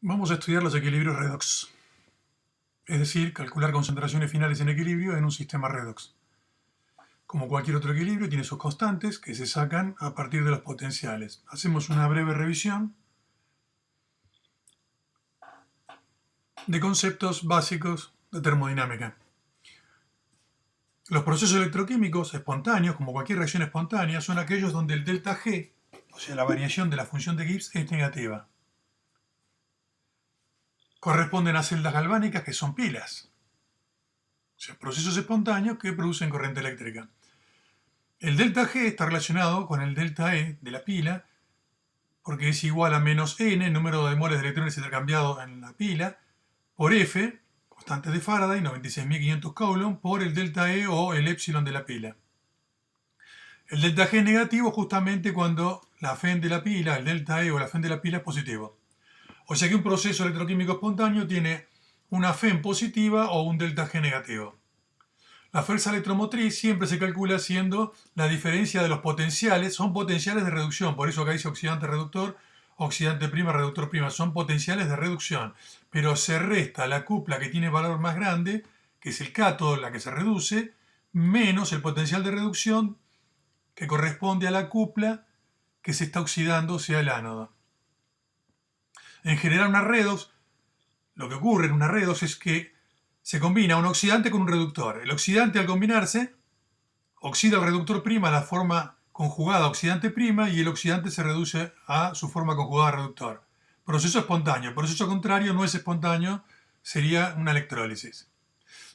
Vamos a estudiar los equilibrios redox, es decir, calcular concentraciones finales en equilibrio en un sistema redox. Como cualquier otro equilibrio, tiene sus constantes que se sacan a partir de los potenciales. Hacemos una breve revisión de conceptos básicos de termodinámica. Los procesos electroquímicos espontáneos, como cualquier reacción espontánea, son aquellos donde el delta G, o sea, la variación de la función de Gibbs, es negativa. Corresponden a celdas galvánicas que son pilas, o sea, procesos espontáneos que producen corriente eléctrica. El delta G está relacionado con el delta E de la pila porque es igual a menos n, número de moles de electrones intercambiados en la pila, por F, constante de Faraday, 96.500 Coulomb, por el delta E o el epsilon de la pila. El delta G es negativo justamente cuando la Fe de la pila, el delta E o la Fe de la pila es positivo. O sea que un proceso electroquímico espontáneo tiene una Fe positiva o un delta G negativo. La fuerza electromotriz siempre se calcula haciendo la diferencia de los potenciales, son potenciales de reducción, por eso acá dice oxidante reductor, oxidante prima, reductor prima, son potenciales de reducción, pero se resta la cupla que tiene valor más grande, que es el cátodo, la que se reduce, menos el potencial de reducción que corresponde a la cupla que se está oxidando, o sea, el ánodo. En general, una redox, lo que ocurre en una redox es que se combina un oxidante con un reductor. El oxidante, al combinarse, oxida el reductor prima a la forma conjugada oxidante prima y el oxidante se reduce a su forma conjugada reductor. Proceso espontáneo. El proceso contrario no es espontáneo, sería una electrólisis.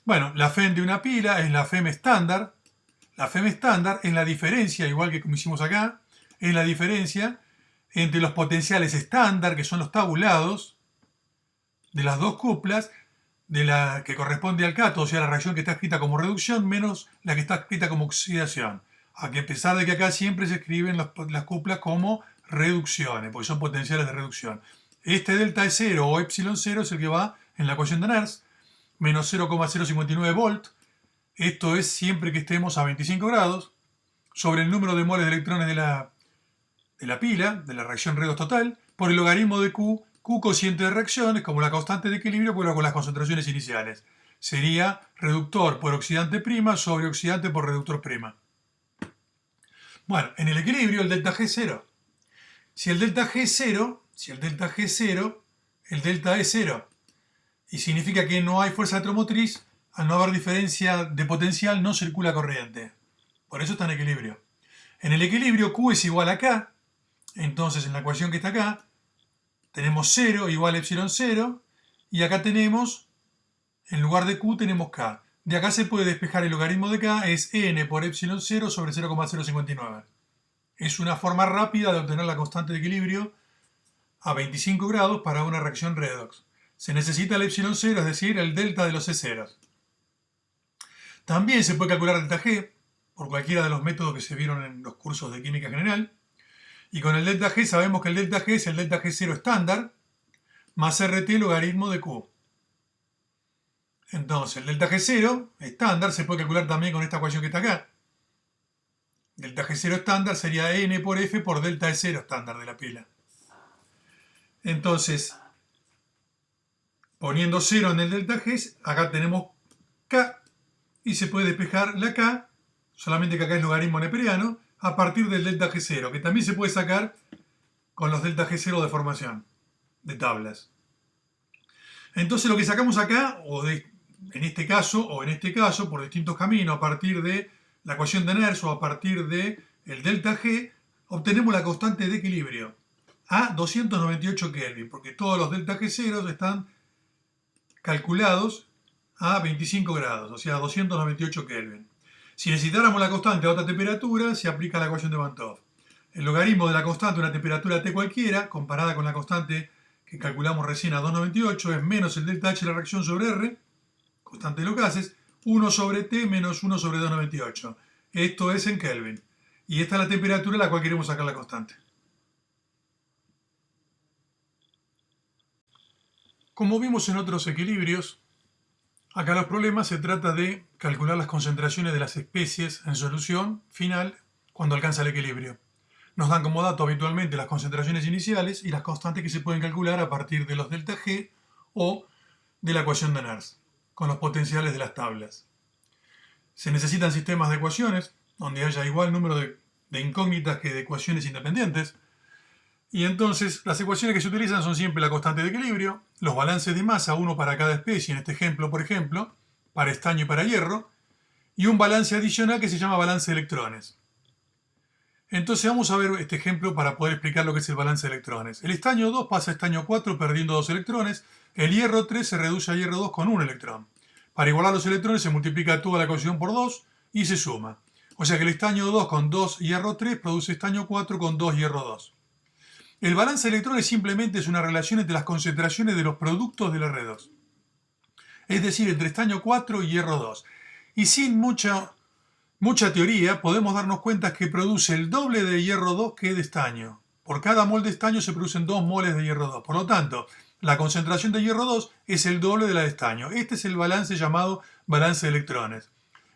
Bueno, la FEM de una pila es la FEM estándar. La FEM estándar es la diferencia, igual que como hicimos acá, es la diferencia entre los potenciales estándar, que son los tabulados, de las dos cuplas, de la que corresponde al cátodo, o sea, la reacción que está escrita como reducción, menos la que está escrita como oxidación. A pesar de que acá siempre se escriben las cuplas como reducciones, porque son potenciales de reducción. Este delta E0 o epsilon 0 es el que va en la ecuación de Nernst, menos 0,059 volt. Esto es siempre que estemos a 25 grados, sobre el número de moles de electrones de la pila, de la reacción redox total, por el logaritmo de Q, Q cociente de reacciones, como la constante de equilibrio, pero con las concentraciones iniciales. Sería reductor por oxidante prima sobre oxidante por reductor prima. Bueno, en el equilibrio el delta G es 0. Si el delta G es 0, el delta E es 0. Y significa que no hay fuerza electromotriz, al no haber diferencia de potencial no circula corriente. Por eso está en equilibrio. En el equilibrio Q es igual a K, entonces en la ecuación que está acá, tenemos 0 igual a epsilon 0, y acá tenemos, en lugar de Q tenemos K. De acá se puede despejar el logaritmo de K, es n por epsilon 0 sobre 0,059. Es una forma rápida de obtener la constante de equilibrio a 25 grados para una reacción redox. Se necesita el epsilon 0, es decir, el delta de los E0. También se puede calcular delta G, por cualquiera de los métodos que se vieron en los cursos de química general. Y con el delta G sabemos que el delta G es el delta G0 estándar más RT logaritmo de Q. Entonces, el delta G0 estándar se puede calcular también con esta ecuación que está acá. Delta G0 estándar sería N por F por delta E0 estándar de la pila. Entonces, poniendo 0 en el delta G, acá tenemos K y se puede despejar la K, solamente que acá es logaritmo neperiano, a partir del delta G0, que también se puede sacar con los delta G0 de formación, de tablas. Entonces lo que sacamos acá, en este caso, por distintos caminos, a partir de la ecuación de Nernst o a partir del delta G, obtenemos la constante de equilibrio a 298 Kelvin, porque todos los delta G0 están calculados a 25 grados, o sea, a 298 Kelvin. Si necesitáramos la constante a otra temperatura, se aplica la ecuación de Van 't Hoff. El logaritmo de la constante a una temperatura T cualquiera, comparada con la constante que calculamos recién a 298, es menos el delta H de la reacción sobre R, constante de los gases, 1 sobre T menos 1 sobre 298. Esto es en Kelvin. Y esta es la temperatura a la cual queremos sacar la constante. Como vimos en otros equilibrios, acá los problemas se trata de calcular las concentraciones de las especies en solución final cuando alcanza el equilibrio. nos dan como dato habitualmente las concentraciones iniciales y las constantes que se pueden calcular a partir de los delta G o de la ecuación de Nernst, con los potenciales de las tablas. Se necesitan sistemas de ecuaciones donde haya igual número de incógnitas que de ecuaciones independientes. Y entonces las ecuaciones que se utilizan son siempre la constante de equilibrio, los balances de masa, uno para cada especie, en este ejemplo, por ejemplo, para estaño y para hierro, y un balance adicional que se llama balance de electrones. Entonces vamos a ver este ejemplo para poder explicar lo que es el balance de electrones. El estaño 2 pasa a estaño 4 perdiendo 2 electrones, el hierro 3 se reduce a hierro 2 con 1 electrón. Para igualar los electrones se multiplica toda la ecuación por 2 y se suma. O sea que el estaño 2 con 2 hierro 3 produce estaño 4 con 2 hierro 2. El balance de electrones simplemente es una relación entre las concentraciones de los productos de la red 2. Es decir, entre estaño 4 y hierro 2. Y sin mucha teoría podemos darnos cuenta que produce el doble de hierro 2 que de estaño. Por cada mol de estaño se producen 2 moles de hierro 2. Por lo tanto, la concentración de hierro 2 es el doble de la de estaño. Este es el balance llamado balance de electrones.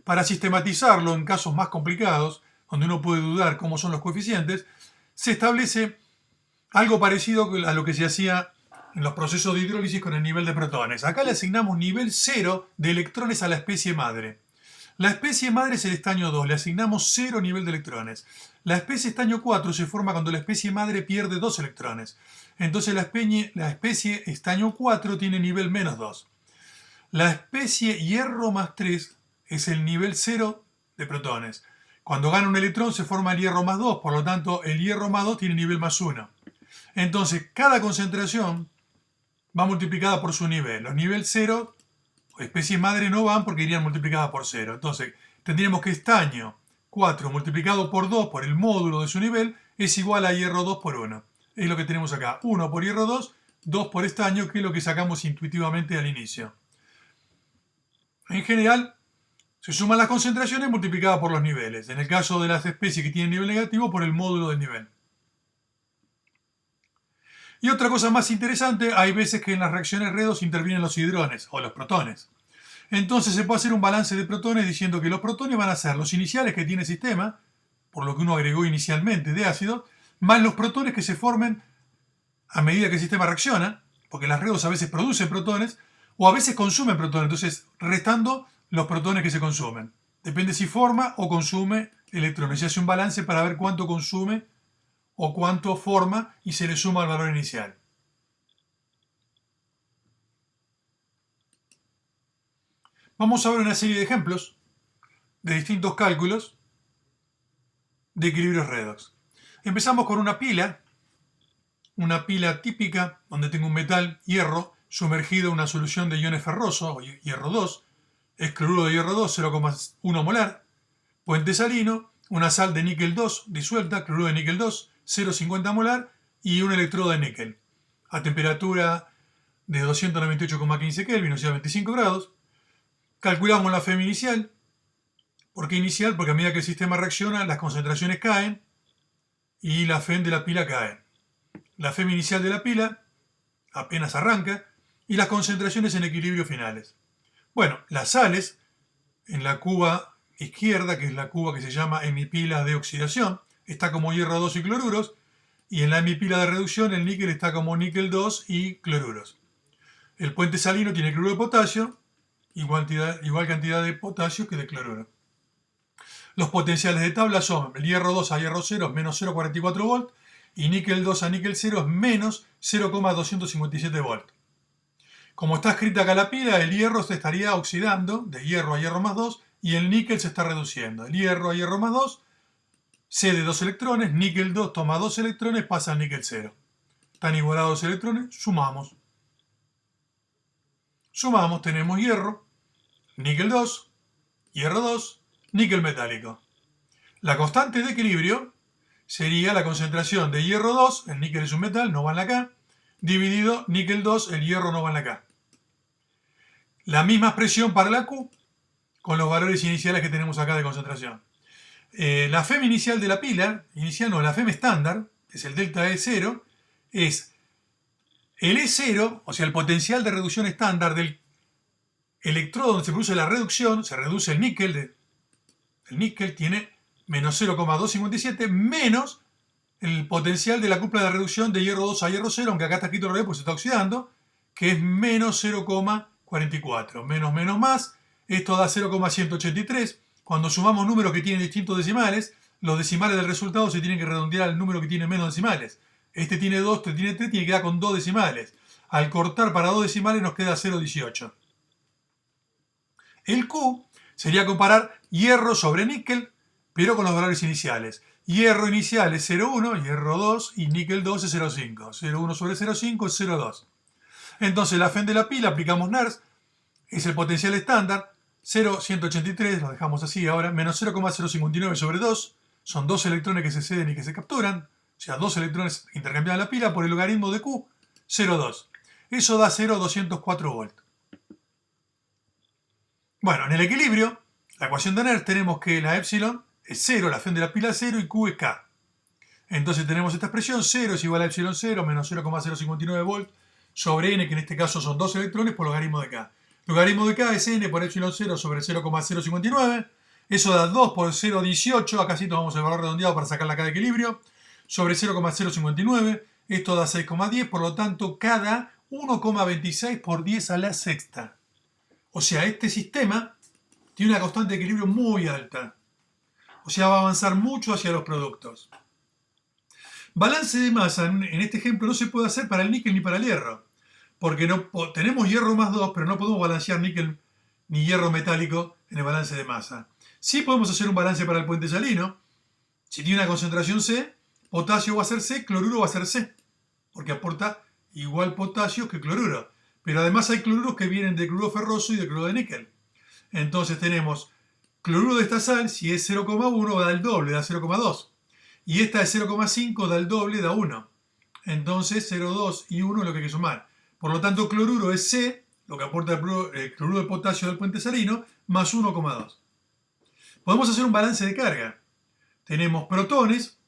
Para sistematizarlo en casos más complicados, donde uno puede dudar cómo son los coeficientes, se establece algo parecido a lo que se hacía en los procesos de hidrólisis con el nivel de protones. Acá le asignamos nivel 0 de electrones a la especie madre. La especie madre es el estaño 2, le asignamos 0 nivel de electrones. La especie estaño 4 se forma cuando la especie madre pierde 2 electrones. Entonces la especie estaño 4 tiene nivel menos 2. La especie hierro más 3 es el nivel 0 de protones. Cuando gana un electrón se forma el hierro más 2, por lo tanto el hierro más 2 tiene nivel más 1. Entonces cada concentración va multiplicada por su nivel. Los nivel 0 especies madre no van porque irían multiplicadas por 0. Entonces, tendríamos que estaño 4 multiplicado por 2 por el módulo de su nivel es igual a hierro 2 por 1. Es lo que tenemos acá. 1 por hierro 2, 2 por estaño, que es lo que sacamos intuitivamente al inicio. En general, se suman las concentraciones multiplicadas por los niveles. En el caso de las especies que tienen nivel negativo, por el módulo del nivel. Y otra cosa más interesante, hay veces que en las reacciones redox intervienen los hidrones o los protones. Entonces se puede hacer un balance de protones diciendo que los protones van a ser los iniciales que tiene el sistema, por lo que uno agregó inicialmente de ácido, más los protones que se formen a medida que el sistema reacciona, porque las redox a veces producen protones o a veces consumen protones, entonces restando los protones que se consumen. Depende si forma o consume electrones. Se hace un balance para ver cuánto consume o cuánto forma y se le suma al valor inicial. Vamos a ver una serie de ejemplos de distintos cálculos de equilibrios redox. Empezamos con una pila típica donde tengo un metal, hierro, sumergido en una solución de iones ferrosos, o hierro 2, es cloruro de hierro 2, 0,1 molar, puente salino, una sal de níquel 2 disuelta, cloruro de níquel 2, 0,50 molar y un electrodo de níquel a temperatura de 298,15 Kelvin, o sea 25 grados. Calculamos la FEM inicial. ¿Por qué inicial? Porque a medida que el sistema reacciona, las concentraciones caen y la FEM de la pila cae. La FEM inicial de la pila apenas arranca y las concentraciones en equilibrio finales. Bueno, las sales en la cuba izquierda, que es la cuba que se llama hemipila de oxidación, está como hierro 2 y cloruros, y en la hemipila de reducción el níquel está como níquel 2 y cloruros. El puente salino tiene cloruro de potasio, igual cantidad de potasio que de cloruro. Los potenciales de tabla son el hierro 2 a hierro 0 es menos 0,44 volt y níquel 2 a níquel 0 es menos 0,257 volt. Como está escrita acá la pila, el hierro se estaría oxidando de hierro a hierro más 2 y el níquel se está reduciendo. El hierro a hierro más 2 cede 2 electrones, níquel 2 toma 2 electrones, pasa al níquel 0. Están igualados los electrones, sumamos. Sumamos, tenemos hierro, níquel 2, hierro 2, níquel metálico. La constante de equilibrio sería la concentración de hierro 2, el níquel es un metal, no va en la K, dividido níquel 2, el hierro no va en la K. La misma expresión para la Q, con los valores iniciales que tenemos acá de concentración. La FEM inicial de la pila, la FEM estándar, que es el delta E0, es el E0, o sea, el potencial de reducción estándar del electrodo donde se produce la reducción, se reduce el níquel, el níquel tiene menos 0,257 menos el potencial de la cúpula de reducción de hierro 2 a hierro 0, aunque acá está escrito al revés porque se está oxidando, que es menos 0,44. Menos menos más, esto da 0,183. Cuando sumamos números que tienen distintos decimales, los decimales del resultado se tienen que redondear al número que tiene menos decimales. Este tiene 2, este tiene 3, tiene que quedar con 2 decimales. Al cortar para 2 decimales nos queda 0,18. El Q sería comparar hierro sobre níquel, pero con los valores iniciales. Hierro inicial es 0,1, hierro 2 y níquel 2 es 0,5. 0,1 sobre 0,5 es 0,2. Entonces la FEN de la pila, aplicamos NERS, es el potencial estándar, 0,183, lo dejamos así ahora, menos 0,059 sobre 2, son 2 electrones que se ceden y que se capturan, o sea, 2 electrones intercambiados en la pila por el logaritmo de Q, 0,2. Eso da 0,204 volts. Bueno, en el equilibrio, la ecuación de NERS, tenemos que la epsilon es 0, la FEN de la pila es 0 y Q es K. Entonces tenemos esta expresión, 0 es igual a epsilon 0 menos 0,059 volts sobre n, que en este caso son 2 electrones, por logaritmo de K. Logaritmo de K es n por epsilon 0 sobre 0,059. Eso da 2 por 0,18. Acá sí tomamos el valor redondeado para sacar la K de equilibrio. Sobre 0,059. Esto da 6,10. Por lo tanto, K da 1,26 por 10 a la sexta. O sea, este sistema tiene una constante de equilibrio muy alta. O sea, va a avanzar mucho hacia los productos. Balance de masa en este ejemplo no se puede hacer para el níquel ni para el hierro. Porque no, tenemos hierro más 2, pero no podemos balancear níquel ni hierro metálico en el balance de masa. Sí podemos hacer un balance para el puente salino. Si tiene una concentración C, potasio va a ser C, cloruro va a ser C. Porque aporta igual potasio que cloruro. Pero además hay cloruros que vienen de cloruro ferroso y de cloruro de níquel. Entonces tenemos cloruro de esta sal, si es 0,1 da el doble, da 0,2. Y esta es 0,5, da el doble, da 1. Entonces 0,2 y 1 es lo que hay que sumar. Por lo tanto, cloruro es C, lo que aporta el cloruro de potasio del puente salino, más 1,2. Podemos hacer un balance de carga. Tenemos protones,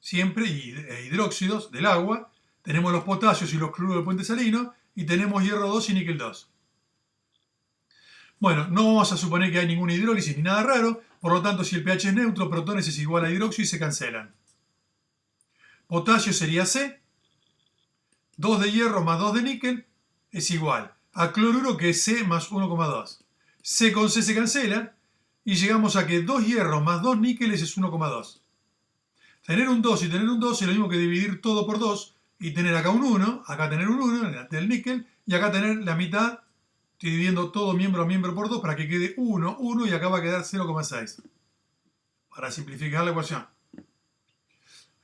siempre, e hidróxidos del agua. Tenemos los potasios y los cloruros del puente salino. Y tenemos hierro 2 y níquel 2. Bueno, no vamos a suponer que hay ninguna hidrólisis ni nada raro. Por lo tanto, si el pH es neutro, protones es igual a hidróxido y se cancelan. Potasio sería C. 2 de hierro más 2 de níquel es igual a cloruro, que es C más 1,2. C con C se cancela y llegamos a que 2 hierros más 2 níqueles es 1,2. Tener un 2 y tener un 2 es lo mismo que dividir todo por 2 y tener acá un 1, acá tener un 1 del níquel y acá tener la mitad. Estoy dividiendo todo miembro a miembro por 2 para que quede 1, 1 y acá va a quedar 0,6. Para simplificar la ecuación.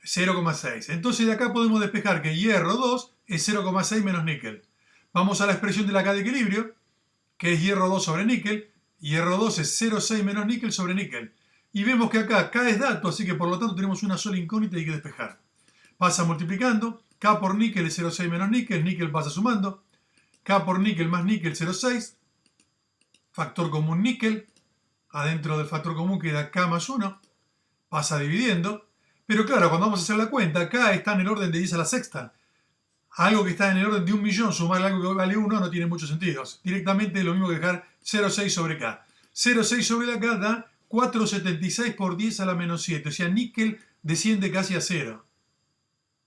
0,6. Entonces de acá podemos despejar que hierro 2 es 0,6 menos níquel. Vamos a la expresión de la K de equilibrio, que es hierro 2 sobre níquel. Hierro 2 es 0,6 menos níquel sobre níquel. Y vemos que acá K es dato, así que por lo tanto tenemos una sola incógnita y hay que despejar. Pasa multiplicando. K por níquel es 0,6 menos níquel. Níquel pasa sumando. K por níquel más níquel 0,6. Factor común níquel. Adentro del factor común queda K más 1. Pasa dividiendo. Pero claro, cuando vamos a hacer la cuenta, K está en el orden de 10 a la sexta. Algo que está en el orden de 1.000.000, sumarle algo que vale 1 no tiene mucho sentido. Directamente es lo mismo que dejar 0,6 sobre K. 0,6 sobre la K da 4,76 por 10 a la menos 7. O sea, níquel desciende casi a 0.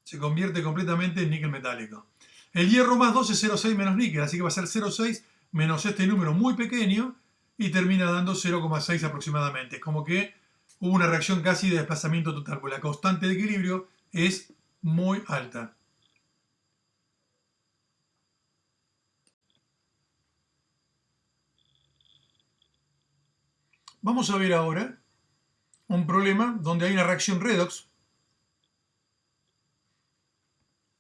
Se convierte completamente en níquel metálico. El hierro más 2 es 0,6 menos níquel, así que va a ser 0,6 menos este número muy pequeño y termina dando 0,6 aproximadamente. Es como que hubo una reacción casi de desplazamiento total, porque la constante de equilibrio es muy alta. Vamos a ver ahora un problema donde hay una reacción redox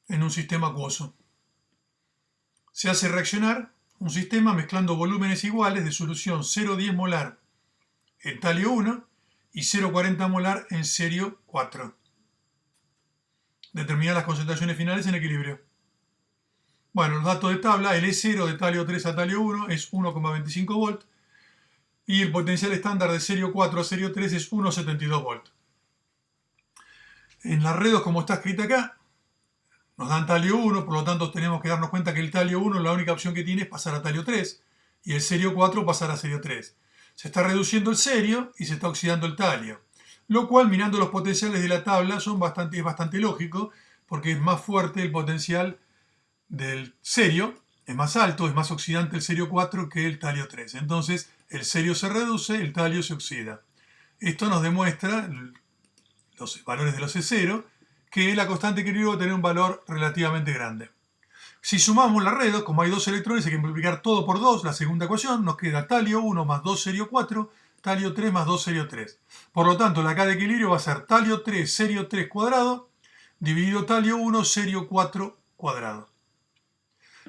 en un sistema acuoso. Se hace reaccionar un sistema mezclando volúmenes iguales de solución 0,10 molar en talio 1 y 0,40 molar en serio 4. Determinar las concentraciones finales en equilibrio. Bueno, los datos de tabla, el E0 de talio 3 a talio 1 es 1,25 volt y el potencial estándar de serio 4 a serio 3 es 1,72 volt. En la redox, como está escrita acá, nos dan talio 1, por lo tanto tenemos que darnos cuenta que el talio 1 la única opción que tiene es pasar a talio 3 y el serio 4 pasar a serio 3. Se está reduciendo el serio y se está oxidando el talio. lo cual mirando los potenciales de la tabla es bastante lógico, porque es más fuerte el potencial del cerio, es más alto, es más oxidante el cerio 4 que el talio 3. Entonces el cerio se reduce, el talio se oxida. Esto nos demuestra los valores de los E0, que la constante de equilibrio va a tener un valor relativamente grande. Si sumamos la redox, como hay dos electrones, hay que multiplicar todo por 2, la segunda ecuación, nos queda talio 1 más 2 cerio 4, talio 3 más 2 cerio 3. Por lo tanto, la K de equilibrio va a ser talio 3 cerio 3 cuadrado, dividido talio 1 cerio 4 cuadrado.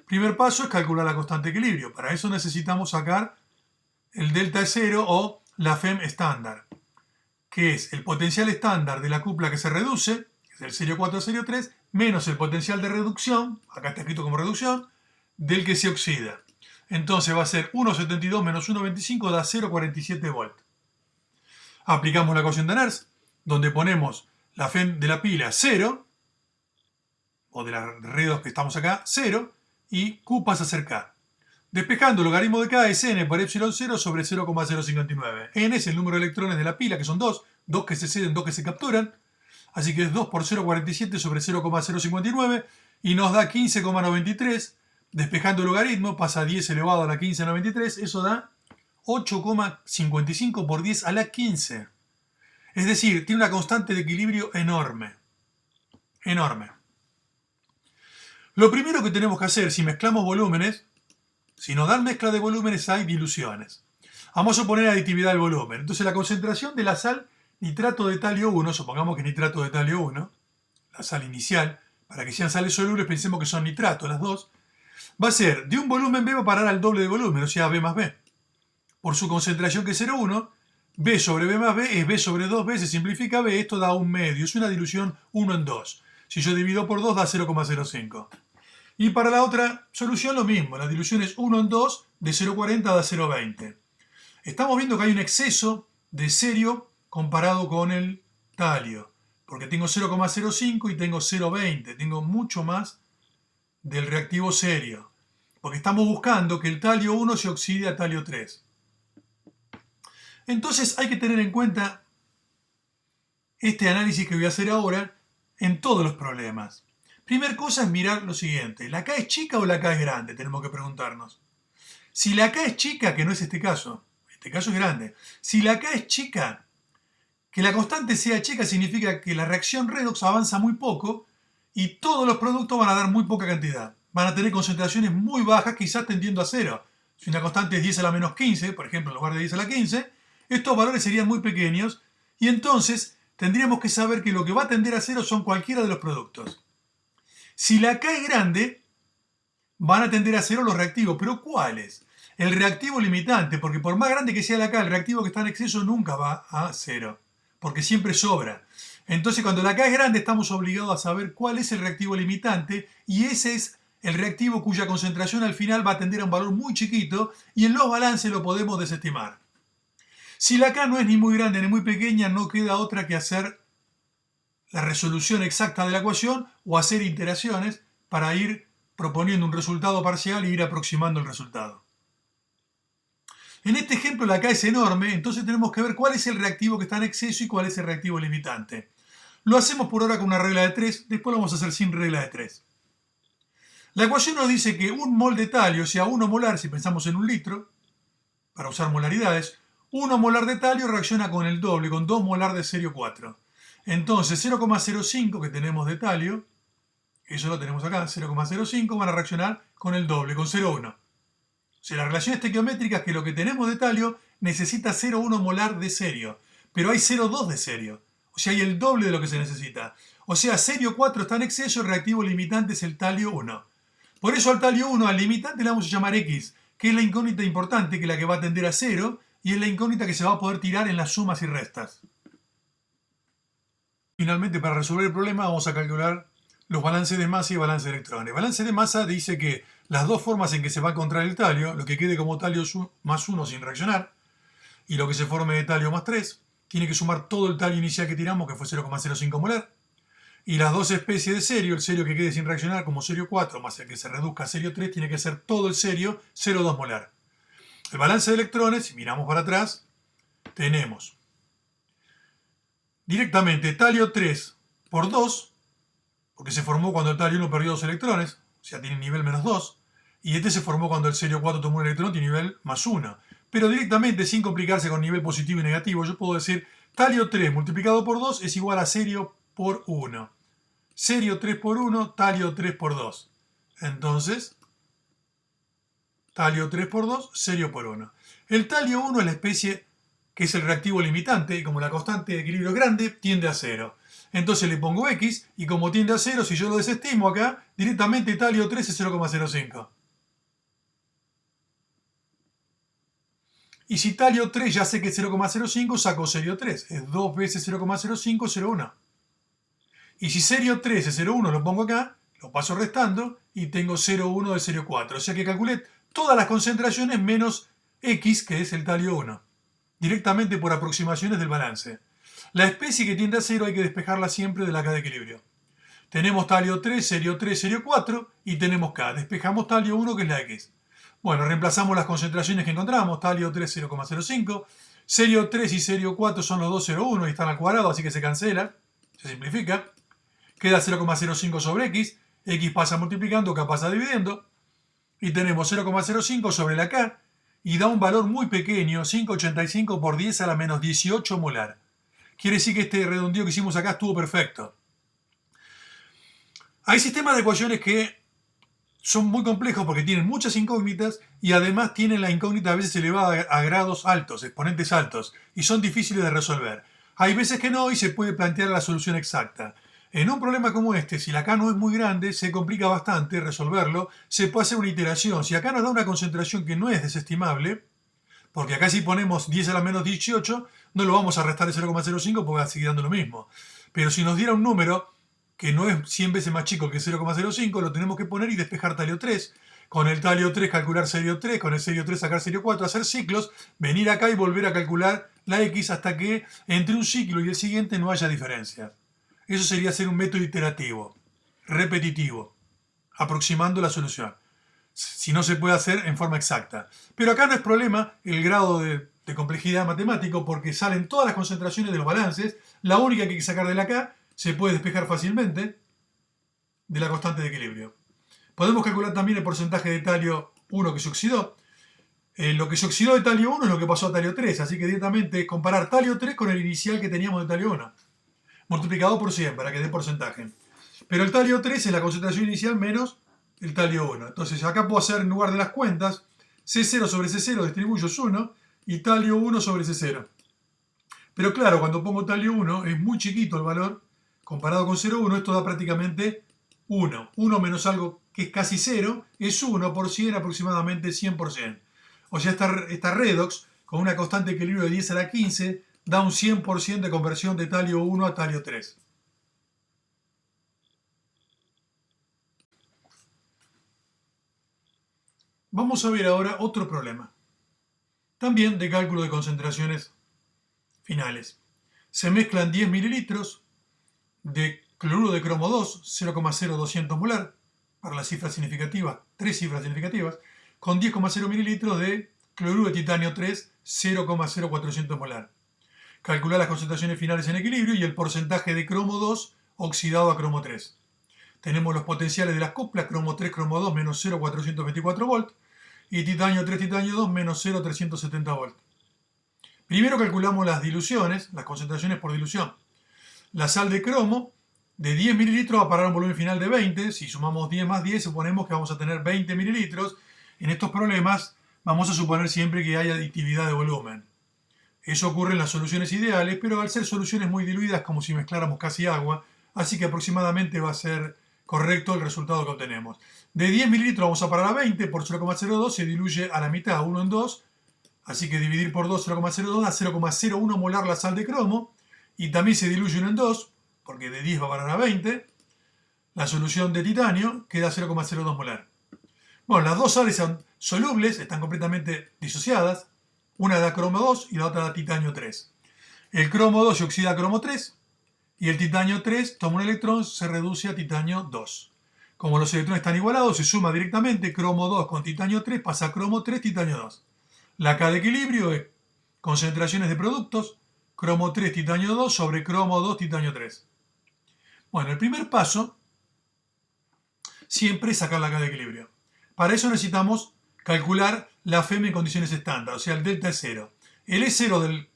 Primer paso es calcular la constante de equilibrio. Para eso necesitamos sacar el delta E0 o la FEM estándar, que es el potencial estándar de la cupla que se reduce, que es el cerio 4 cerio 3, menos el potencial de reducción, acá está escrito como reducción, del que se oxida. Entonces va a ser 1,72 menos 1,25 da 0,47 volts. Aplicamos la ecuación de Nernst, donde ponemos la FEM de la pila 0, o de la redox que estamos acá, 0, y Q pasa a ser K. Despejando el logaritmo de K es n por epsilon 0 sobre 0,059. N es el número de electrones de la pila, que son 2 que se ceden, 2 que se capturan. Así que es 2 por 0,47 sobre 0,059 y nos da 15,93. Despejando el logaritmo pasa a 10 elevado a la 15,93. Eso da 8,55 por 10 a la 15. Es decir, tiene una constante de equilibrio enorme. Enorme. Lo primero que tenemos que hacer si mezclamos volúmenes, si nos dan mezcla de volúmenes hay diluciones. Vamos a suponer aditividad del volumen. Entonces la concentración de la sal nitrato de talio 1, supongamos que es nitrato de talio 1, la sal inicial, para que sean sales solubles pensemos que son nitrato las dos, va a ser de un volumen B va a parar al doble de volumen, o sea B más B. Por su concentración que es 0,1, B sobre B más B es B sobre 2B, se simplifica B, esto da un medio, es una dilución 1 en 2. Si yo divido por 2 da 0,05. Y para la otra solución lo mismo, la dilución es 1 en 2, de 0,40 da 0,20. Estamos viendo que hay un exceso de cerio comparado con el talio, porque tengo 0,05 y tengo 0,20, tengo mucho más del reactivo cerio, porque estamos buscando que el talio 1 se oxide a talio 3. Entonces hay que tener en cuenta este análisis que voy a hacer ahora en todos los problemas. Primer cosa es mirar lo siguiente, ¿la K es chica o la K es grande? Tenemos que preguntarnos. Si la K es chica, que no es este caso es grande, si la K es chica, que la constante sea chica significa que la reacción redox avanza muy poco y todos los productos van a dar muy poca cantidad. Van a tener concentraciones muy bajas, quizás tendiendo a cero. Si una constante es 10 a la menos 15, por ejemplo, en lugar de 10 a la 15, estos valores serían muy pequeños y entonces tendríamos que saber que lo que va a tender a cero son cualquiera de los productos. Si la K es grande, van a tender a cero los reactivos, pero ¿cuáles? El reactivo limitante, porque por más grande que sea la K, el reactivo que está en exceso nunca va a cero, porque siempre sobra. Entonces cuando la K es grande estamos obligados a saber cuál es el reactivo limitante y ese es el reactivo cuya concentración al final va a tender a un valor muy chiquito y en los balances lo podemos desestimar. Si la K no es ni muy grande ni muy pequeña, no queda otra que hacer la resolución exacta de la ecuación o hacer iteraciones para ir proponiendo un resultado parcial e ir aproximando el resultado. En este ejemplo la K es enorme, entonces tenemos que ver cuál es el reactivo que está en exceso y cuál es el reactivo limitante. Lo hacemos por ahora con una regla de 3, después lo vamos a hacer sin regla de 3. La ecuación nos dice que un mol de talio, o sea 1 molar, si pensamos en un litro, para usar molaridades, 1 molar de talio reacciona con el doble, con 2 molar de cerio 4. Entonces 0,05 que tenemos de talio, eso lo tenemos acá, 0,05 van a reaccionar con el doble, con 0,1. O sea, la relación estequiométrica es que lo que tenemos de talio necesita 0,1 molar de cerio, pero hay 0,2 de cerio. O sea, hay el doble de lo que se necesita. O sea, cerio 4 está en exceso, el reactivo limitante es el talio 1. Por eso al talio 1, al limitante le vamos a llamar X, que es la incógnita importante, que es la que va a tender a 0, y es la incógnita que se va a poder tirar en las sumas y restas. Finalmente, para resolver el problema, vamos a calcular los balances de masa y balance de electrones. El balance de masa dice que las dos formas en que se va a encontrar el talio, lo que quede como talio más 1 sin reaccionar, y lo que se forme de talio más 3, tiene que sumar todo el talio inicial que tiramos, que fue 0,05 molar, y las dos especies de cerio, el cerio que quede sin reaccionar como cerio 4 más el que se reduzca a cerio 3, tiene que ser todo el cerio 0,2 molar. El balance de electrones, si miramos para atrás, tenemos Directamente talio 3 por 2, porque se formó cuando el talio 1 perdió 2 electrones, o sea, tiene nivel menos 2, y este se formó cuando el serio 4 tomó un electrón, tiene nivel más 1. Pero directamente, sin complicarse con nivel positivo y negativo, yo puedo decir talio 3 multiplicado por 2 es igual a serio por 1. Serio 3 por 1, talio 3 por 2. Entonces, talio 3 por 2, serio por 1. El talio 1 es la especie que es el reactivo limitante, y como la constante de equilibrio es grande, tiende a 0. Entonces le pongo X, y como tiende a 0, si yo lo desestimo acá, directamente talio 3 es 0,05. Y si talio 3 ya sé que es 0,05, saco serio 3. Es 2 veces 0,05, 0,1. Y si serio 3 es 0,1, lo pongo acá, lo paso restando, y tengo 0,1 de serio 4. O sea que calculé todas las concentraciones menos X, que es el talio 1. Directamente por aproximaciones del balance. La especie que tiende a 0 hay que despejarla siempre de la K de equilibrio. Tenemos talio 3, serio 4, y tenemos K. Despejamos talio 1, que es la X. Bueno, reemplazamos las concentraciones que encontramos. Talio 3, 0,05. Serio 3 y serio 4 son los dos 0,1 y están al cuadrado, así que se cancela. Se simplifica. Queda 0,05 sobre X. X pasa multiplicando, K pasa dividiendo. Y tenemos 0,05 sobre la K. Y da un valor muy pequeño, 5,85 por 10 a la menos 18 molar. Quiere decir que este redondeo que hicimos acá estuvo perfecto. Hay sistemas de ecuaciones que son muy complejos porque tienen muchas incógnitas y además tienen la incógnita a veces elevada a grados altos, exponentes altos, y son difíciles de resolver. Hay veces que no y se puede plantear la solución exacta. En un problema como este, si la K no es muy grande, se complica bastante resolverlo, se puede hacer una iteración. Si acá nos da una concentración que no es desestimable, porque acá si ponemos 10 a la menos 18, no lo vamos a restar de 0,05 porque va a seguir dando lo mismo. Pero si nos diera un número que no es 100 veces más chico que 0,05, lo tenemos que poner y despejar talio 3. Con el talio 3 calcular serio 3, con el serio 3 sacar serio 4, hacer ciclos, venir acá y volver a calcular la X hasta que entre un ciclo y el siguiente no haya diferencias. Eso sería hacer un método iterativo, repetitivo, aproximando la solución. Si no se puede hacer en forma exacta. Pero acá no es problema el grado de complejidad matemático porque salen todas las concentraciones de los balances. La única que hay que sacar de la K se puede despejar fácilmente de la constante de equilibrio. Podemos calcular también el porcentaje de talio 1 que se oxidó. Lo que se oxidó de talio 1 es lo que pasó a talio 3, así que directamente comparar talio 3 con el inicial que teníamos de talio 1, multiplicado por 100 para que dé porcentaje. Pero el talio 3 es la concentración inicial menos el talio 1. Entonces acá puedo hacer en lugar de las cuentas, C0 sobre C0 distribuyo es 1 y talio 1 sobre C0. Pero claro, cuando pongo talio 1 es muy chiquito el valor. Comparado con 0,1, esto da prácticamente 1. 1 menos algo que es casi 0 es 1 por 100, aproximadamente 100%. O sea, esta redox, con una constante de equilibrio de 10 a la 15, da un 100% de conversión de talio 1 a talio 3. Vamos a ver ahora otro problema. También de cálculo de concentraciones finales. Se mezclan 10 mililitros de cloruro de cromo 2, 0,0200 molar, para las cifras significativas, 3 cifras significativas, con 10,0 mililitros de cloruro de titanio 3, 0,0400 molar. Calcular las concentraciones finales en equilibrio y el porcentaje de cromo 2 oxidado a cromo 3. Tenemos los potenciales de las coplas, cromo 3, cromo 2, menos 0,424 volt, y titanio 3, titanio 2, menos 0,370 volt. Primero calculamos las diluciones, las concentraciones por dilución. La sal de cromo de 10 mililitros va a parar a un volumen final de 20. Si sumamos 10 más 10, suponemos que vamos a tener 20 mililitros. En estos problemas vamos a suponer siempre que hay aditividad de volumen. Eso ocurre en las soluciones ideales, pero al ser soluciones muy diluidas, como si mezcláramos casi agua, así que aproximadamente va a ser correcto el resultado que obtenemos. De 10 mililitros vamos a parar a 20, por 0,02 se diluye a la mitad, 1 en 2, así que dividir por 2, 0,02 da 0,01 molar la sal de cromo, y también se diluye 1 en 2, porque de 10 va a parar a 20. La solución de titanio queda 0,02 molar. Bueno, las dos sales son solubles, están completamente disociadas. Una da cromo 2 y la otra da titanio 3. El cromo 2 se oxida a cromo 3 y el titanio 3 toma un electrón, se reduce a titanio 2. Como los electrones están igualados, se suma directamente cromo 2 con titanio 3, pasa a cromo 3, titanio 2. La K de equilibrio es concentraciones de productos cromo 3, titanio 2 sobre cromo 2, titanio 3. Bueno, el primer paso siempre es sacar la K de equilibrio. Para eso necesitamos calcular la FEM en condiciones estándar, o sea, el delta es 0. El E0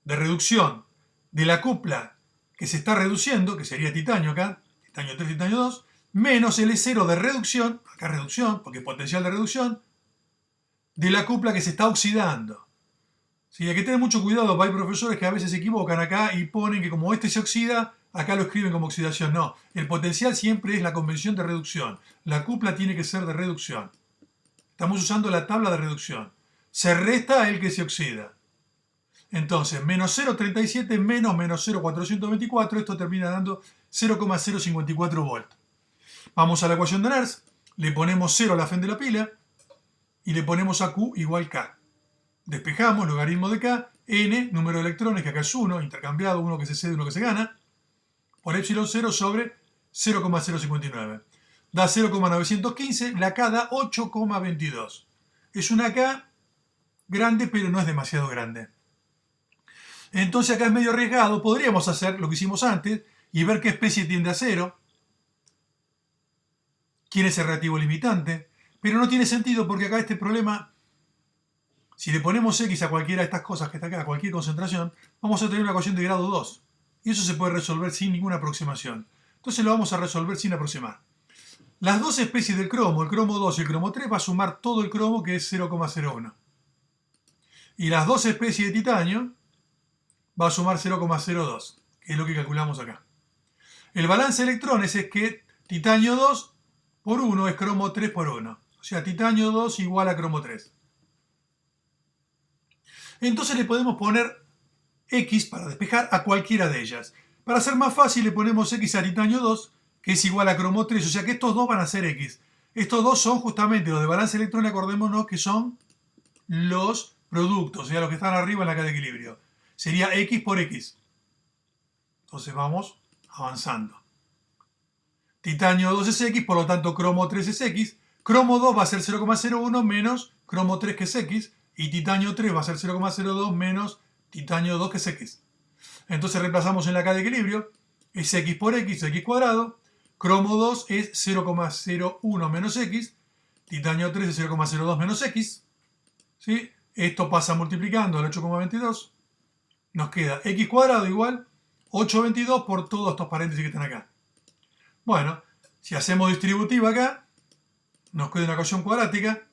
de reducción de la cupla que se está reduciendo, que sería titanio acá, titanio 3, titanio 2, menos el E0 de reducción, acá reducción, porque es potencial de reducción, de la cupla que se está oxidando. Sí, hay que tener mucho cuidado, hay profesores que a veces se equivocan acá y ponen que como este se oxida, acá lo escriben como oxidación. No, el potencial siempre es la convención de reducción. La cupla tiene que ser de reducción. Estamos usando la tabla de reducción. Se resta el que se oxida. Entonces, menos 0,37 menos 0,424, esto termina dando 0,054 volts. Vamos a la ecuación de Nernst, le ponemos 0 a la FEM de la pila y le ponemos a Q igual K. Despejamos, logaritmo de K, N, número de electrones, que acá es 1, intercambiado, uno que se cede, uno que se gana, por epsilon 0 sobre 0,059. Da 0,915, la K da 8,22. Es una K grande, pero no es demasiado grande. Entonces acá es medio arriesgado, podríamos hacer lo que hicimos antes y ver qué especie tiende a 0, quién es el reactivo limitante, pero no tiene sentido porque acá este problema, si le ponemos X a cualquiera de estas cosas que está acá, a cualquier concentración, vamos a tener una ecuación de grado 2. Y eso se puede resolver sin ninguna aproximación. Entonces lo vamos a resolver sin aproximar. Las dos especies del cromo, el cromo 2 y el cromo 3, va a sumar todo el cromo, que es 0,01. Y las dos especies de titanio va a sumar 0,02, que es lo que calculamos acá. El balance de electrones es que titanio 2 por 1 es cromo 3 por 1. O sea, titanio 2 igual a cromo 3. Entonces le podemos poner X para despejar a cualquiera de ellas. Para hacer más fácil le ponemos X a titanio 2, que es igual a cromo 3. O sea que estos dos van a ser X. Estos dos son justamente los de balance de electrones, acordémonos que son los productos, o sea, los que están arriba en la K de equilibrio. Sería X por X. Entonces vamos avanzando. Titanio 2 es X, por lo tanto cromo 3 es X. Cromo 2 va a ser 0,01 menos cromo 3 que es X. Y titanio 3 va a ser 0,02 menos titanio 2 que es X. Entonces reemplazamos en la K de equilibrio. Es X por X, X cuadrado. Cromo 2 es 0,01 menos X. Titanio 3 es 0,02 menos X. ¿Sí? Esto pasa multiplicando al 8,22. Nos queda X cuadrado igual 8,22 por todos estos paréntesis que están acá. Bueno, si hacemos distributiva acá, nos queda una ecuación cuadrática.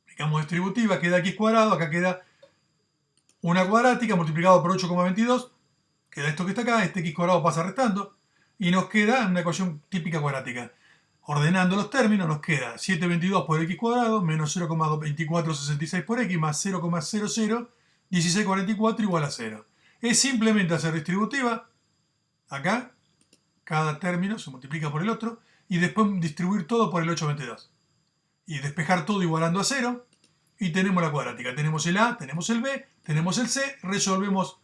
Aplicamos distributiva, queda X cuadrado, acá queda una cuadrática multiplicado por 8,22. Queda esto que está acá, este X cuadrado pasa restando. Y nos queda una ecuación típica cuadrática. Ordenando los términos nos queda 722 por X cuadrado menos 0,2466 por X más 0,001644 igual a 0. Es simplemente hacer distributiva. Acá, cada término se multiplica por el otro. Y después distribuir todo por el 822. Y despejar todo igualando a 0. Y tenemos la cuadrática. Tenemos el A, tenemos el B, tenemos el C. Resolvemos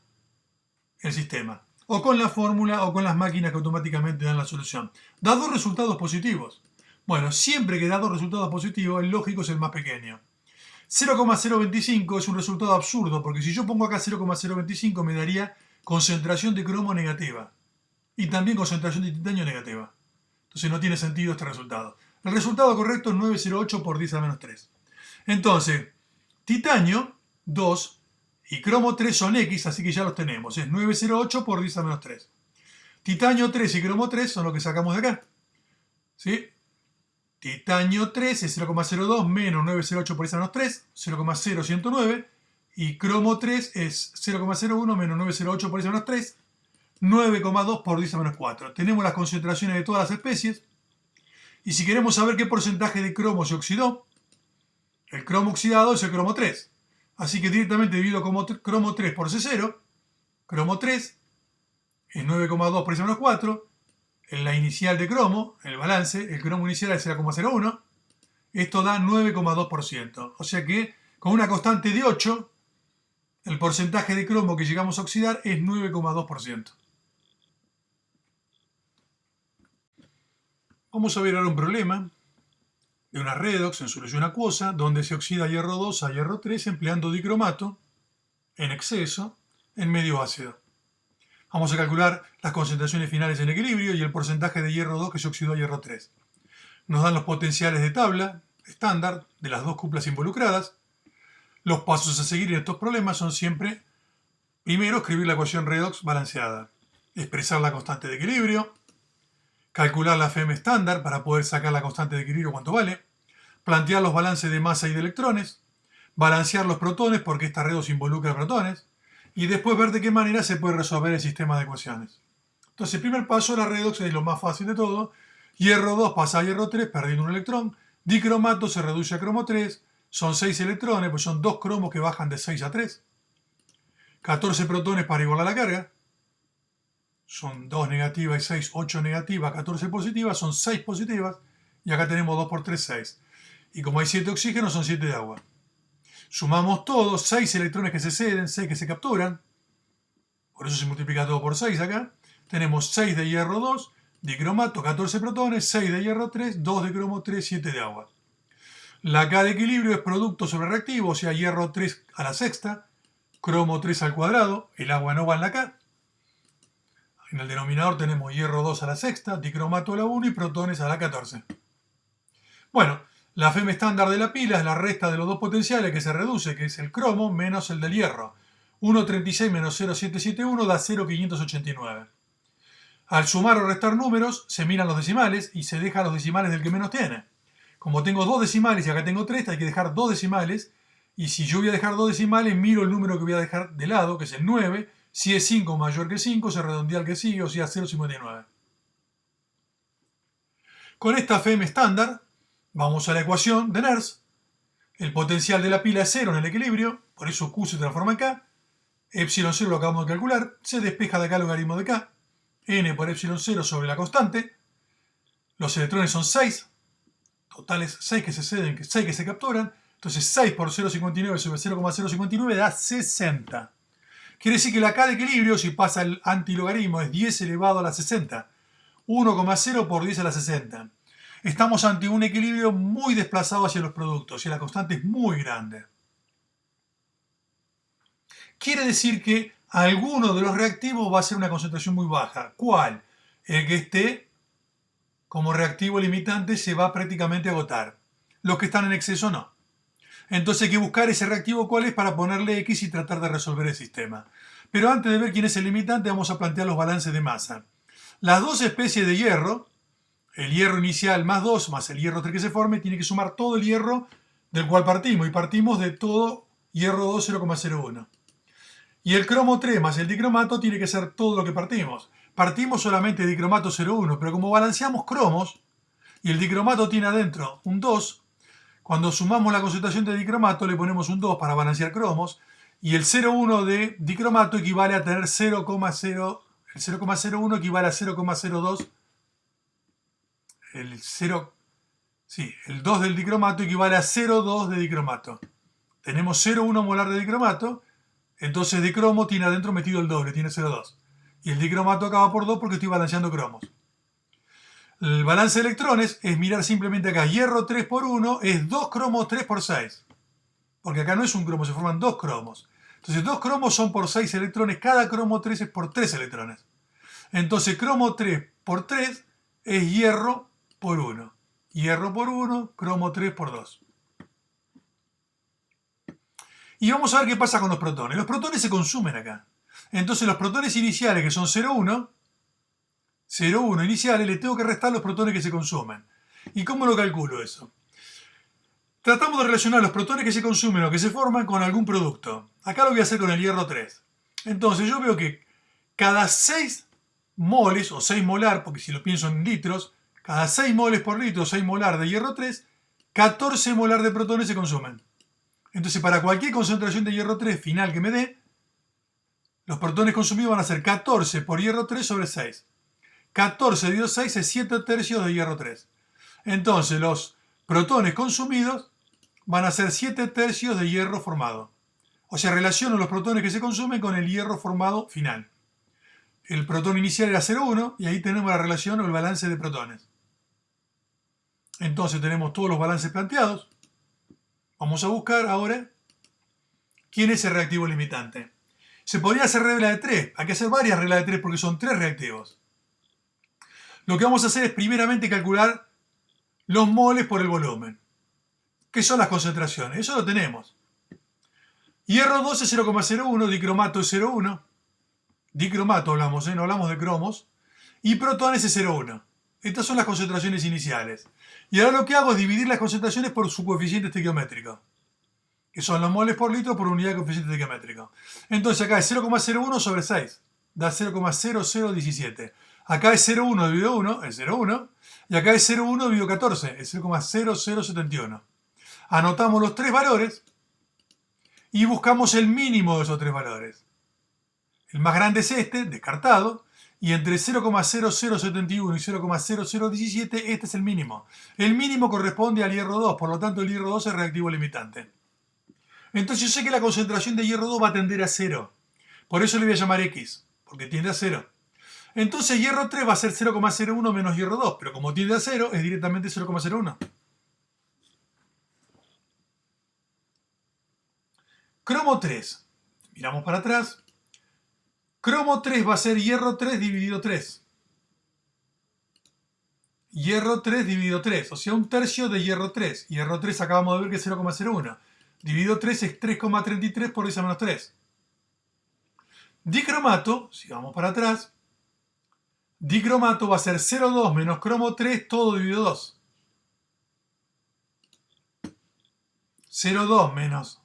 el sistema. O con la fórmula o con las máquinas que automáticamente dan la solución. Da dos resultados positivos. Bueno, siempre que da dos resultados positivos, el lógico es el más pequeño. 0,025 es un resultado absurdo, porque si yo pongo acá 0,025 me daría concentración de cromo negativa. Y también concentración de titanio negativa. Entonces no tiene sentido este resultado. El resultado correcto es 908 por 10 a la menos 3. Entonces, titanio 2 y cromo 3 son X, así que ya los tenemos. Es 908 por 10 a menos 3. Titanio 3 y cromo 3 son lo que sacamos de acá. ¿Sí? Titanio 3 es 0,02 menos 908 por 10 a menos 3, 0,0109. Y cromo 3 es 0,01 menos 908 por 10 a menos 3, 9,2 por 10 a menos 4. Tenemos las concentraciones de todas las especies. Y si queremos saber qué porcentaje de cromo se oxidó, el cromo oxidado es el cromo 3. Así que directamente divido cromo 3 por C0. Cromo 3 es 9,2 por 10 a menos 4. En la inicial de cromo, en el balance, el cromo inicial es 0,01. Esto da 9,2%. O sea que con una constante de 8, el porcentaje de cromo que llegamos a oxidar es 9,2%. Vamos a ver ahora un problema de una redox en solución acuosa, donde se oxida hierro 2 a hierro 3 empleando dicromato en exceso en medio ácido. Vamos a calcular las concentraciones finales en equilibrio y el porcentaje de hierro 2 que se oxidó a hierro 3. Nos dan los potenciales de tabla estándar de las dos cuplas involucradas. Los pasos a seguir en estos problemas son siempre, primero, escribir la ecuación redox balanceada, expresar la constante de equilibrio, calcular la FM estándar para poder sacar la constante de equilibrio cuánto vale, plantear los balances de masa y de electrones, balancear los protones porque esta redox involucra protones, y después ver de qué manera se puede resolver el sistema de ecuaciones. Entonces, el primer paso de la redox es lo más fácil de todo. Hierro 2 pasa a hierro 3 perdiendo un electrón. Dicromato se reduce a cromo 3. Son 6 electrones, pues son 2 cromos que bajan de 6 a 3. 14 protones para igualar la carga. Son 2 negativas y 6, 8 negativas, 14 positivas, son 6 positivas. Y acá tenemos 2 por 3, 6. Y como hay 7 oxígenos, son 7 de agua. Sumamos todo, 6 electrones que se ceden, 6 que se capturan. Por eso se multiplica todo por 6 acá. Tenemos 6 de hierro 2, dicromato, 14 protones, 6 de hierro 3, 2 de cromo 3, 7 de agua. La K de equilibrio es producto sobre reactivo, o sea, hierro 3 a la sexta, cromo 3 al cuadrado, el agua no va en la K. En el denominador tenemos hierro 2 a la sexta, dicromato a la 1 y protones a la 14. Bueno, la FM estándar de la pila es la resta de los dos potenciales que se reduce, que es el cromo menos el del hierro. 1,36 menos 0,771 da 0,589. Al sumar o restar números, se miran los decimales y se deja los decimales del que menos tiene. Como tengo 2 decimales y acá tengo 3, hay que dejar 2 decimales. Y si yo voy a dejar 2 decimales, miro el número que voy a dejar de lado, que es el 9. Si es 5 mayor que 5, se redondea al que sigue, o sea 0,59. Con esta FM estándar, vamos a la ecuación de Nernst. El potencial de la pila es 0 en el equilibrio, por eso Q se transforma en K. Epsilon 0 lo acabamos de calcular, se despeja de acá el logaritmo de K. N por epsilon 0 sobre la constante. Los electrones son 6. Totales 6 que se ceden, 6 que se capturan. Entonces 6 por 0,59 sobre 0,059 da 60. Quiere decir que la K de equilibrio, si pasa el antilogaritmo, es 10 elevado a la 60. 1,0 por 10 a la 60. Estamos ante un equilibrio muy desplazado hacia los productos y la constante es muy grande. Quiere decir que alguno de los reactivos va a ser una concentración muy baja. ¿Cuál? El que esté como reactivo limitante se va prácticamente a agotar. Los que están en exceso no. Entonces hay que buscar ese reactivo cuál es para ponerle X y tratar de resolver el sistema. Pero antes de ver quién es el limitante, vamos a plantear los balances de masa. Las dos especies de hierro, el hierro inicial más 2 más el hierro 3 que se forme, tiene que sumar todo el hierro del cual partimos. Y partimos de todo hierro 2 0,01. Y el cromo 3 más el dicromato tiene que ser todo lo que partimos. Partimos solamente de dicromato 0,1, pero como balanceamos cromos y el dicromato tiene adentro un 2, cuando sumamos la concentración de dicromato le ponemos un 2 para balancear cromos y el 0,1 de dicromato equivale a tener 0,0, el 0,01 equivale a 0,02, el 2 del dicromato equivale a 0,2 de dicromato. Tenemos 0,1 molar de dicromato. Entonces de cromo tiene adentro metido el doble, tiene 0,2. Y el dicromato acaba por 2 porque estoy balanceando cromos. El balance de electrones es mirar simplemente acá. Hierro 3 por 1 es 2 cromos 3 por 6. Porque acá no es un cromo, se forman 2 cromos. Entonces 2 cromos son por 6 electrones. Cada cromo 3 es por 3 electrones. Entonces cromo 3 por 3 es hierro por 1. Hierro por 1, cromo 3 por 2. Y vamos a ver qué pasa con los protones. Los protones se consumen acá. Entonces los protones iniciales, que son 0,1, 0,1 iniciales, le tengo que restar los protones que se consumen. ¿Y cómo lo calculo eso? Tratamos de relacionar los protones que se consumen o que se forman con algún producto. Acá lo voy a hacer con el hierro 3. Entonces yo veo que cada 6 moles, o 6 molar, porque si lo pienso en litros, cada 6 moles por litro, 6 molar de hierro 3, 14 molar de protones se consumen. Entonces, para cualquier concentración de hierro 3 final que me dé, los protones consumidos van a ser 14 por hierro 3 sobre 6. 14 dividido 6 es 7 tercios de hierro 3. Entonces, los protones consumidos van a ser 7 tercios de hierro formado. O sea, relaciono los protones que se consumen con el hierro formado final. El protón inicial era 0,1 y ahí tenemos la relación o el balance de protones. Entonces tenemos todos los balances planteados. Vamos a buscar ahora ¿quién es el reactivo limitante? Se podría hacer regla de 3. Hay que hacer varias reglas de 3 porque son 3 reactivos. Lo que vamos a hacer es primeramente calcular los moles por el volumen. ¿Qué son las concentraciones? Eso lo tenemos. Hierro 2 es 0,01, dicromato es 0,1. Dicromato hablamos, no hablamos de cromos. Y protones es 0,1. Estas son las concentraciones iniciales. Y ahora lo que hago es dividir las concentraciones por su coeficiente estequiométrico, que son los moles por litro por unidad de coeficiente estequiométrico. Entonces acá es 0,01 sobre 6, da 0,0017. Acá es 0,1 dividido 1, es 0,1. Y acá es 0,1 dividido 14, es 0,0071. Anotamos los 3 valores y buscamos el mínimo de esos 3 valores. El más grande es este, descartado, y entre 0,0071 y 0,0017 este es el mínimo. El mínimo corresponde al hierro 2, por lo tanto el hierro 2 es reactivo limitante. Entonces yo sé que la concentración de hierro 2 va a tender a 0. Por eso le voy a llamar X, porque tiende a 0. Entonces hierro 3 va a ser 0,01 menos hierro 2, pero como tiende a 0 es directamente 0,01. Cromo 3. Miramos para atrás. Cromo 3 va a ser hierro 3 dividido 3. Hierro 3 dividido 3, o sea, un tercio de hierro 3. Hierro 3 acabamos de ver que es 0,01. Dividido 3 es 3,33 por 10 a menos 3. Dicromato, si vamos para atrás, dicromato va a ser 0,2 menos cromo 3 todo dividido 2. 0,2 menos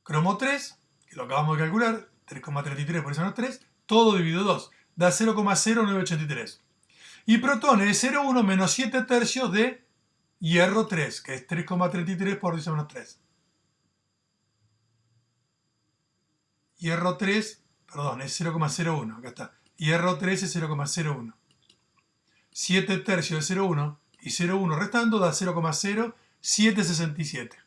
cromo 3, que lo acabamos de calcular, 3,33 por 10 a menos 3, todo dividido 2, da 0,0983. Y protones es 0,1 menos 7 tercios de hierro 3, que es 3,33 por 10 a menos 3. Hierro 3, perdón, es 0,01, acá está. Hierro 3 es 0,01. 7 tercios de 0,1 y 0,1 restando da 0,0767.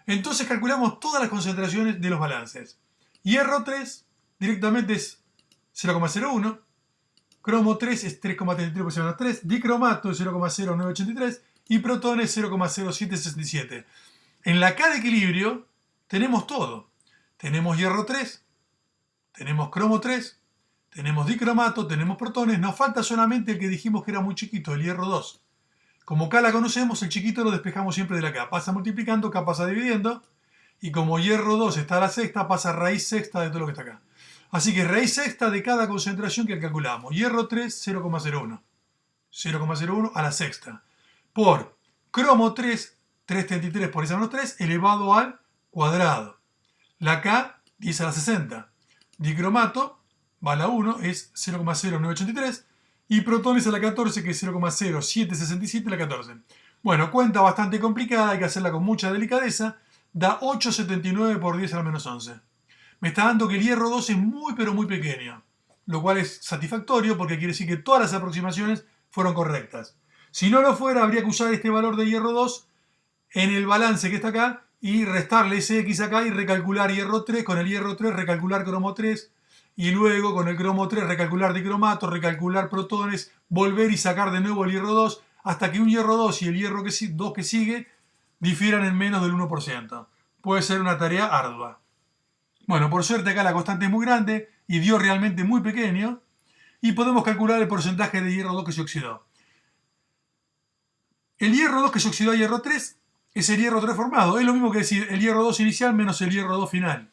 Entonces calculamos todas las concentraciones de los balances. Hierro 3 directamente es 0,01. Cromo 3 es 3,33 por 10 a menos 3. Dicromato es 0,0983. Y protones 0,0767. En la K de equilibrio tenemos todo. Tenemos hierro 3, tenemos cromo 3, tenemos dicromato, tenemos protones. Nos falta solamente el que dijimos que era muy chiquito, el hierro 2. Como K la conocemos, el chiquito lo despejamos siempre de la K. Pasa multiplicando, K pasa dividiendo. Y como hierro 2 está a la sexta, pasa raíz sexta de todo lo que está acá. Así que raíz sexta de cada concentración que calculamos. Hierro 3, 0,01. 0,01 a la sexta. Por cromo 3, 333 por 10 a menos 3, elevado al cuadrado. La K, 10 a la 60. Dicromato, va a la 1, es 0,0983. Y protones a la 14, que es 0,0767 a la 14. Bueno, cuenta bastante complicada, hay que hacerla con mucha delicadeza. Da 8,79 por 10 a la menos 11. Me está dando que el hierro 2 es muy pero muy pequeño, lo cual es satisfactorio porque quiere decir que todas las aproximaciones fueron correctas. Si no lo fuera, habría que usar este valor de hierro 2 en el balance que está acá y restarle ese X acá y recalcular hierro 3, con el hierro 3 recalcular cromo 3, y luego con el cromo 3 recalcular dicromato, recalcular protones, volver y sacar de nuevo el hierro 2, hasta que un hierro 2 y el hierro 2 que sigue difieran en menos del 1%. Puede ser una tarea ardua. Bueno, por suerte acá la constante es muy grande y dio realmente muy pequeño, y podemos calcular el porcentaje de hierro 2 que se oxidó. El hierro 2 que se oxidó a hierro 3 es el hierro 3 formado. Es lo mismo que decir el hierro 2 inicial menos el hierro 2 final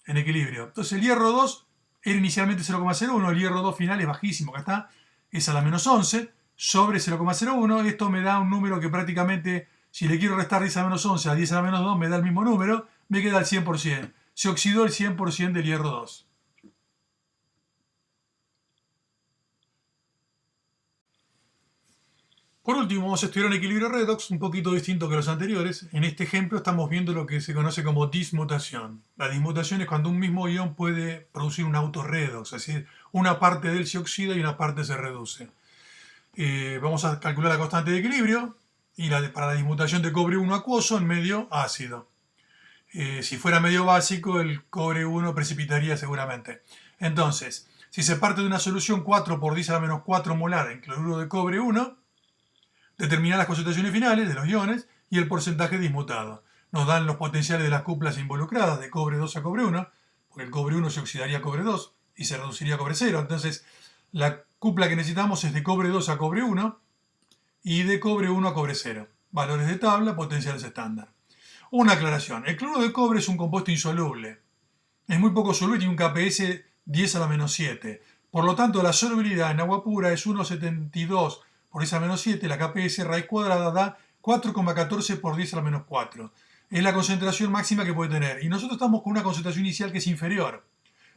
en equilibrio. Entonces el hierro 2 era inicialmente 0,01, el hierro 2 final es bajísimo, acá está, es a la menos 11 sobre 0,01. Esto me da un número que prácticamente, si le quiero restar 10 a la menos 11 a 10 a la menos 2, me da el mismo número, me queda el 100%. Se oxidó el 100% del hierro 2. Por último, vamos a estudiar un equilibrio redox un poquito distinto que los anteriores. En este ejemplo estamos viendo lo que se conoce como dismutación. La dismutación es cuando un mismo ion puede producir un autorredox, es decir, una parte de él se oxida y una parte se reduce. Vamos a calcular la constante de equilibrio y para la dismutación de cobre 1 acuoso en medio ácido. Si fuera medio básico, el cobre 1 precipitaría seguramente. Entonces, si se parte de una solución 4 por 10 a la menos 4 molar en cloruro de cobre 1, determinar las concentraciones finales de los iones y el porcentaje dismutado. nos dan los potenciales de las cuplas involucradas, de cobre 2 a cobre 1, porque el cobre 1 se oxidaría a cobre 2 y se reduciría a cobre 0. Entonces, la cupla que necesitamos es de cobre 2 a cobre 1 y de cobre 1 a cobre 0. Valores de tabla, potenciales estándar. Una aclaración. El cloruro de cobre es un compuesto insoluble. Es muy poco soluble y tiene un KPS 10 a la menos 7. Por lo tanto, la solubilidad en agua pura es 1,72 por 10 a la menos 7. La KPS raíz cuadrada da 4,14 por 10 a la menos 4. Es la concentración máxima que puede tener. Y nosotros estamos con una concentración inicial que es inferior.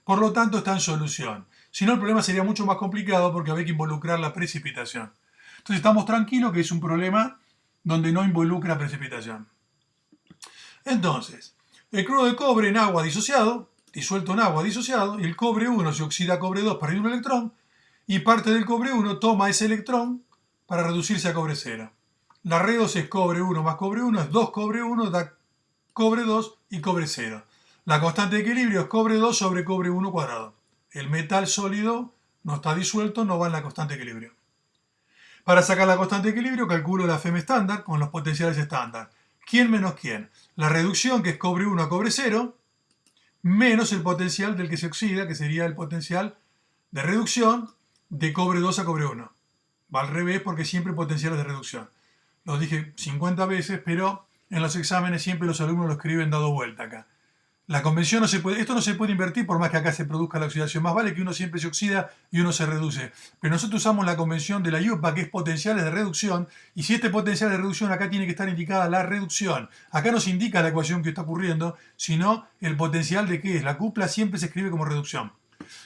Por lo tanto, está en solución. Si no, el problema sería mucho más complicado porque habría que involucrar la precipitación. Entonces, estamos tranquilos que es un problema donde no involucra precipitación. Entonces, el cloruro de cobre en agua disociado, disuelto en agua disociado, y el cobre 1 se oxida a cobre 2 perdiendo un electrón, y parte del cobre 1 toma ese electrón para reducirse a cobre 0. La redox es cobre 1 más cobre 1, es 2 cobre 1, da cobre 2 y cobre 0. La constante de equilibrio es cobre 2 sobre cobre 1 cuadrado. El metal sólido no está disuelto, no va en la constante de equilibrio. Para sacar la constante de equilibrio calculo la FEM estándar con los potenciales estándar. ¿Quién menos quién? La reducción, que es cobre 1 a cobre 0, menos el potencial del que se oxida, que sería el potencial de reducción de cobre 2 a cobre 1. Va al revés porque siempre potenciales de reducción. Lo dije 50 veces, pero en los exámenes siempre los alumnos lo escriben dado vuelta acá. La convención no se puede, esto no se puede invertir por más que acá se produzca la oxidación. Más vale que uno siempre se oxida y uno se reduce. Pero nosotros usamos la convención de la IUPAC, que es potenciales de reducción. Y si este potencial de reducción acá tiene que estar indicada la reducción. Acá no se indica la ecuación que está ocurriendo, sino el potencial de qué es. La cupla siempre se escribe como reducción.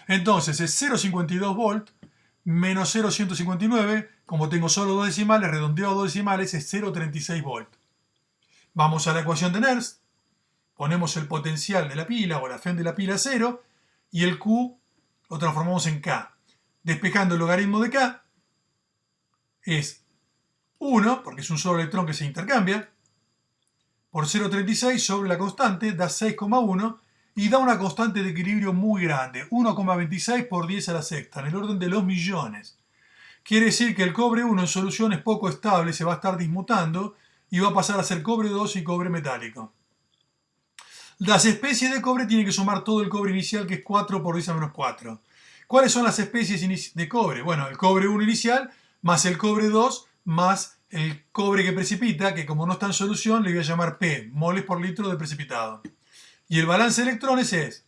Entonces es 0,52 volt menos 0,159. Como tengo solo dos decimales, redondeo a dos decimales, es 0,36 volt. Vamos a la ecuación de Nernst. Ponemos el potencial de la pila o la FEM de la pila a 0 y el Q lo transformamos en K. Despejando el logaritmo de K es 1, porque es un solo electrón que se intercambia, por 0,36 sobre la constante da 6,1 y da una constante de equilibrio muy grande, 1,26 por 10 a la sexta, en el orden de los millones. Quiere decir que el cobre 1 en solución es poco estable, se va a estar dismutando y va a pasar a ser cobre 2 y cobre metálico. Las especies de cobre tienen que sumar todo el cobre inicial, que es 4 por 10 a menos 4. ¿Cuáles son las especies de cobre? Bueno, el cobre 1 inicial, más el cobre 2, más el cobre que precipita, que como no está en solución, le voy a llamar P, moles por litro de precipitado. Y el balance de electrones es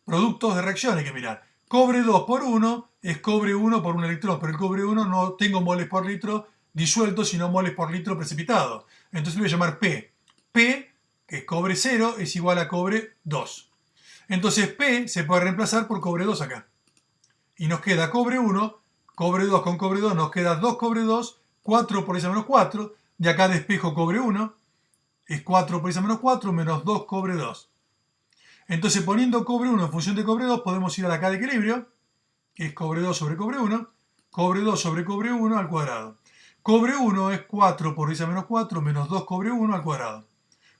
productos de reacción, hay que mirar. Cobre 2 por 1 es cobre 1 por un electrón, pero el cobre 1 no tengo moles por litro disuelto, sino moles por litro precipitado. Entonces le voy a llamar P. P, que es cobre 0, es igual a cobre 2. Entonces P se puede reemplazar por cobre 2 acá. Y nos queda cobre 1, cobre 2 con cobre 2, nos queda 2 cobre 2, 4 por 10 a menos 4. De acá despejo cobre 1, es 4 por 10 a menos 4, menos 2 cobre 2. Entonces poniendo cobre 1 en función de cobre 2, podemos ir a la K de equilibrio, que es cobre 2 sobre cobre 1, cobre 2 sobre cobre 1 al cuadrado. Cobre 1 es 4 por 10 a menos 4, menos 2 cobre 1 al cuadrado.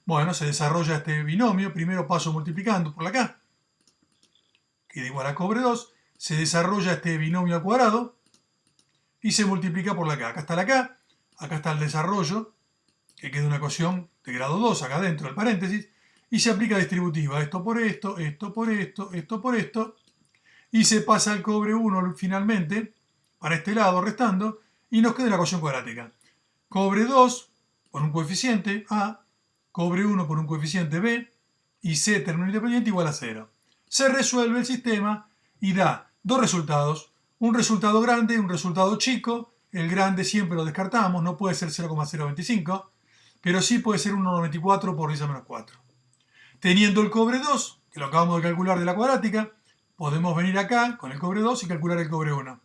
Bueno, se desarrolla este binomio, primero paso multiplicando por la K, que da igual a cobre 2, se desarrolla este binomio al cuadrado y se multiplica por la K. Acá está la K, acá está el desarrollo, que queda una ecuación de grado 2 acá dentro del paréntesis, y se aplica distributiva, esto por esto, esto por esto, esto por esto, y se pasa al cobre 1 finalmente, para este lado restando, y nos queda la ecuación cuadrática. Cobre 2 por un coeficiente A, cobre 1 por un coeficiente B, y C término independiente igual a 0. Se resuelve el sistema y da dos resultados, un resultado grande y un resultado chico. El grande siempre lo descartamos, no puede ser 0,025, pero sí puede ser 1,94 por 10 a menos 4. Teniendo el cobre 2, que lo acabamos de calcular de la cuadrática, podemos venir acá con el cobre 2 y calcular el cobre 1.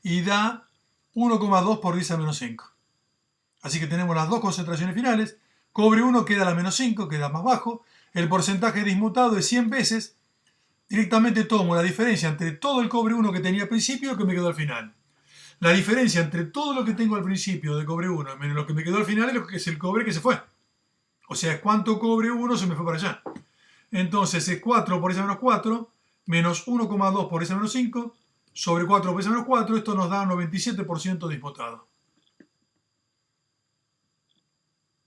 Y da 1,2 por 10 a menos 5. Así que tenemos las dos concentraciones finales. Cobre 1 queda a la menos 5, queda más bajo. El porcentaje dismutado es 100 veces. Directamente tomo la diferencia entre todo el cobre 1 que tenía al principio y lo que me quedó al final. La diferencia entre todo lo que tengo al principio de cobre 1 menos lo que me quedó al final es lo que es el cobre que se fue. O sea, es cuánto cobre 1 se me fue para allá. Entonces es 4 por 10 a menos 4 menos 1,2 por 10 a menos 5 sobre 4 por 10 a menos 4. Esto nos da 97% dismutado.